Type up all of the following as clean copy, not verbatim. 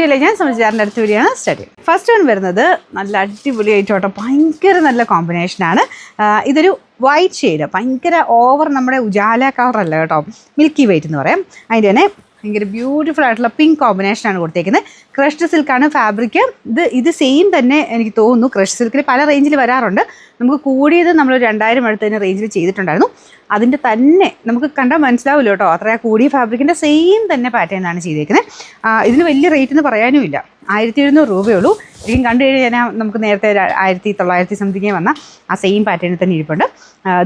ഇല്ല, ഞാൻ സംബന്ധിച്ചാറിൻ്റെ അടുത്ത് വരികയാണ് സ്റ്റഡി. ഫസ്റ്റ് വൺ വരുന്നത് നല്ല അടിപൊളിയായിട്ടോട്ടോ, ഭയങ്കര നല്ല കോമ്പിനേഷനാണ്. ഇതൊരു വൈറ്റ് ഷെയ്ഡ്, ഭയങ്കര ഓവർ നമ്മുടെ ഉജാല കളറല്ല കേട്ടോ, മിൽക്കി വൈറ്റ് എന്ന് പറയാം. അതിൻ്റെ തന്നെ ഭയങ്കര ബ്യൂട്ടിഫുൾ ആയിട്ടുള്ള പിങ്ക് കോമ്പിനേഷനാണ് കൊടുത്തേക്കുന്നത്. ക്രഷ്ഡ് സിൽക്കാണ് ഫാബ്രിക്. ഇത് സെയിം തന്നെ എനിക്ക് തോന്നുന്നു. ക്രഷ്ഡ് സിൽക്കിൽ പല റേഞ്ചിൽ വരാറുണ്ട്. നമുക്ക് കൂടിയത് നമ്മൾ 2000 അടുത്തതിന് റേഞ്ചിൽ ചെയ്തിട്ടുണ്ടായിരുന്നു. അതിൻ്റെ തന്നെ നമുക്ക് കണ്ടാൽ മനസ്സിലാവില്ല കേട്ടോ, അത്ര കൂടിയ ഫാബ്രിക്കിൻ്റെ സെയിം തന്നെ പാറ്റേണാണ് ചെയ്തേക്കുന്നത്. ഇതിന് വലിയ റേറ്റ് എന്ന് പറയാനും ഇല്ല, 1700 രൂപയുള്ളൂ. ശരിക്കും കണ്ടു കഴിഞ്ഞാൽ നമുക്ക് നേരത്തെ 1900 സംതിങ് വന്ന ആ സെയിം പാറ്റേണിൽ തന്നെ ഇരിപ്പുണ്ട്.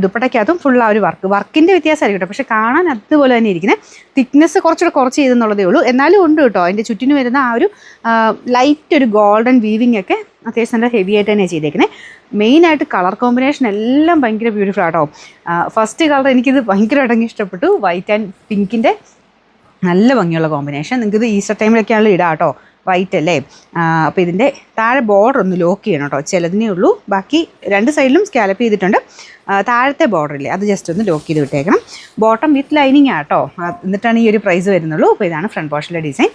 ദുപ്പട്ടയ്ക്കകത്തും ഫുൾ ആ ഒരു വർക്കിൻ്റെ വ്യത്യാസമായിരിക്കും കേട്ടോ, പക്ഷേ കാണാൻ അതുപോലെ തന്നെ ഇരിക്കുന്നത്. തിക്നെസ് കുറച്ച് ചെയ്തെന്നുള്ളതേ ഉള്ളൂ, എന്നാലും ഉണ്ട് കേട്ടോ. അതിൻ്റെ ചുറ്റിന് വരുന്ന ആ ഒരു ലൈറ്റ് ഒരു ഗോൾഡൻ വീവിങ് ഒക്കെ അത്യാവശ്യം നല്ല ഹെവി ആയിട്ട് തന്നെയാണ് ചെയ്തേക്കുന്നത്. മെയിനായിട്ട് കളർ കോമ്പിനേഷൻ എല്ലാം ഭയങ്കര ബ്യൂട്ടിഫുൾ ആട്ടോ. ഫസ്റ്റ് കളർ എനിക്കിത് ഭയങ്കരമായിട്ട് ഇഷ്ടപ്പെട്ടു, വൈറ്റ് ആൻഡ് പിങ്കിൻ്റെ നല്ല ഭംഗിയുള്ള കോമ്പിനേഷൻ. നിങ്ങൾക്കിത് ഈസ്റ്റർ ടൈമിലൊക്കെയാണല്ലോ ഇടാം കേട്ടോ, വൈറ്റ് അല്ലേ. അപ്പോൾ ഇതിൻ്റെ താഴെ ബോർഡർ ഒന്ന് ലോക്ക് ചെയ്യണം കേട്ടോ, ചിലതിനേ ഉള്ളൂ. ബാക്കി 2 സൈഡിലും സ്കാലപ്പ് ചെയ്തിട്ടുണ്ട്. താഴത്തെ ബോർഡറില്ലേ അത് ജസ്റ്റ് ഒന്ന് ലോക്ക് ചെയ്ത് വിട്ടേക്കണം. ബോട്ടം വിത്ത് ലൈനിങ് ആട്ടോ, എന്നിട്ടാണ് ഈ ഒരു പ്രൈസ് വരുന്നുള്ളൂ. അപ്പോൾ ഇതാണ് ഫ്രണ്ട് പോർഷനിലെ ഡിസൈൻ.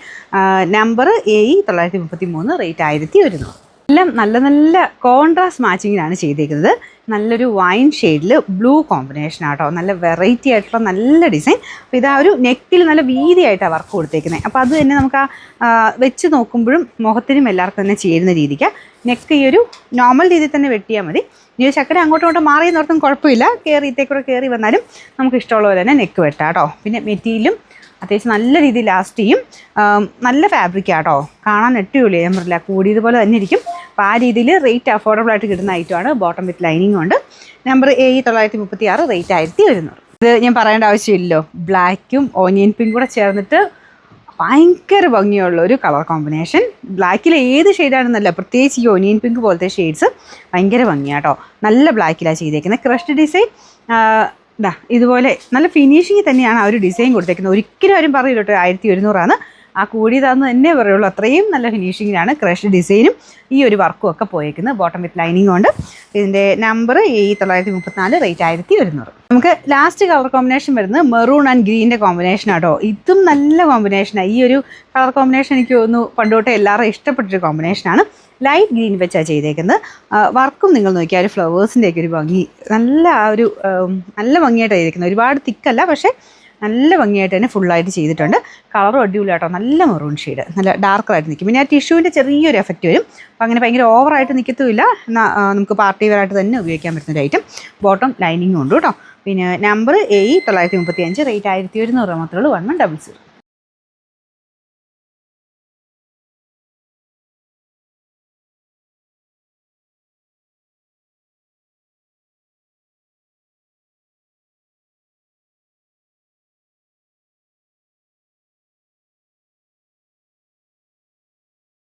Number AE 933, rate 1100. എല്ലാം നല്ല നല്ല കോൺട്രാസ്റ്റ് മാച്ചിങ്ങിലാണ് ചെയ്തേക്കുന്നത്. നല്ലൊരു വൈൻ ഷെയ്ഡിൽ ബ്ലൂ കോമ്പിനേഷൻ ആട്ടോ, നല്ല വെറൈറ്റി ആയിട്ടുള്ള നല്ല ഡിസൈൻ. അപ്പോൾ ഇതാ ഒരു നെക്കിൽ നല്ല വീതിയായിട്ടാണ് വർക്ക് കൊടുത്തേക്കുന്നത്. അപ്പോൾ അത് തന്നെ നമുക്ക് വെച്ച് നോക്കുമ്പോഴും മുഖത്തിനും എല്ലാവർക്കും തന്നെ ചേരുന്ന രീതിക്ക് നെക്ക് ഈ ഒരു നോർമൽ രീതിയിൽ തന്നെ വെട്ടിയാൽ മതി. ഈ ചക്കര അങ്ങോട്ടും മാറി നോർത്തും കുഴപ്പമില്ല, ഇത്തേക്കൂടെ കയറി വന്നാലും നമുക്ക് ഇഷ്ടമുള്ള പോലെ തന്നെ നെക്ക് വെട്ടാം കേട്ടോ. പിന്നെ മെറ്റീരിയലും അത്യാവശ്യം നല്ല രീതിയിൽ ലാസ്റ്റ് ചെയ്യും. നല്ല ഫാബ്രിക്കാട്ടോ, കാണാൻ അടിപൊളിയാണ്. ഞാൻ പറഞ്ഞില്ല, കൂടിയതുപോലെ തന്നെ ഇരിക്കും. അപ്പോൾ ആ രീതിയിൽ റേറ്റ് അഫോർഡബിൾ ആയിട്ട് കിട്ടുന്ന ഐറ്റമാണ്. ബോട്ടം വിത്ത് ലൈനിങ് ഉണ്ട്. Number AE 936, rate 1100. ഇത് ഞാൻ പറയേണ്ട ആവശ്യമില്ലല്ലോ, ബ്ലാക്കും ഓനിയൻ പിങ്കും കൂടെ ചേർന്നിട്ട് ഭയങ്കര ഭംഗിയുള്ള ഒരു കളർ കോമ്പിനേഷൻ. ബ്ലാക്കിൽ ഏത് ഷെയ്ഡാണെന്നല്ല, പ്രത്യേകിച്ച് ഈ ഓനിയൻ പിങ്ക് പോലത്തെ ഷെയ്ഡ്സ് ഭയങ്കര ഭംഗിയാട്ടോ. നല്ല ബ്ലാക്കിലാണ് ചെയ്തേക്കുന്നത്. ക്രഷ്ഡ് ഡിസൈൻ ഇതുപോലെ നല്ല ഫിനിഷിങ് തന്നെയാണ് ആ ഒരു ഡിസൈൻ കൊടുത്തേക്കുന്നത്. ഒരിക്കലും ആരും പറയില്ല കേട്ടോ 1100 ആ കൂടിയതാന്ന് തന്നെ പറയുള്ളൂ. അത്രയും നല്ല ഫിനിഷിങ്ങിലാണ് ക്രഷ് ഡിസൈനും ഈ ഒരു വർക്കും ഒക്കെ പോയേക്കുന്നത്. ബോട്ടം വിത്ത് ലൈനിങ് കൊണ്ട്. ഇതിൻ്റെ നമ്പർ AE 934, റേറ്റ് 1100. നമുക്ക് ലാസ്റ്റ് കളർ കോമ്പിനേഷൻ വരുന്നത് മെറൂൺ ആൻഡ് ഗ്രീൻ്റെ കോമ്പിനേഷൻ ആട്ടോ. ഇതും നല്ല കോമ്പിനേഷനാണ്. ഈ ഒരു കളർ കോമ്പിനേഷൻ എനിക്ക് തോന്നുന്നു പണ്ടോട്ടെ എല്ലാവരും ഇഷ്ടപ്പെട്ടൊരു കോമ്പിനേഷനാണ്. ലൈറ്റ് ഗ്രീൻ വെച്ചാണ് ചെയ്തേക്കുന്നത്. വർക്കും നിങ്ങൾ നോക്കിയാൽ ഒരു ഫ്ലവേഴ്സിൻ്റെയൊക്കെ ഒരു ഭംഗി, നല്ല നല്ല ഭംഗിയായിട്ടാണ് ചെയ്തേക്കുന്നത്. ഒരുപാട് തിക്കല്ല, പക്ഷേ നല്ല ഭംഗിയായിട്ട് തന്നെ ഫുള്ളായിട്ട് ചെയ്തിട്ടുണ്ട്. കളറും അടിപൊളി കേട്ടോ, നല്ല മെറൂൺ ഷെയ്ഡ്, നല്ല ഡാർക്കറായിട്ട് നിൽക്കും. പിന്നെ ആ ടിഷ്യൂവിൻ്റെ ചെറിയൊരു എഫക്റ്റ് വരും. അപ്പോൾ അങ്ങനെ ഭയങ്കര ഓവറായിട്ട് നിൽക്കത്തുമില്ല. നമുക്ക് പാർട്ടി വെയറായിട്ട് തന്നെ ഉപയോഗിക്കാൻ പറ്റുന്നൊരു ഐറ്റം. ബോട്ടം ലൈനിങ്ങും ഉണ്ട് കേട്ടോ. പിന്നെ നമ്പർ AE 935, റേറ്റ് 1100 മാത്രമേ ഉള്ളൂ. 1100.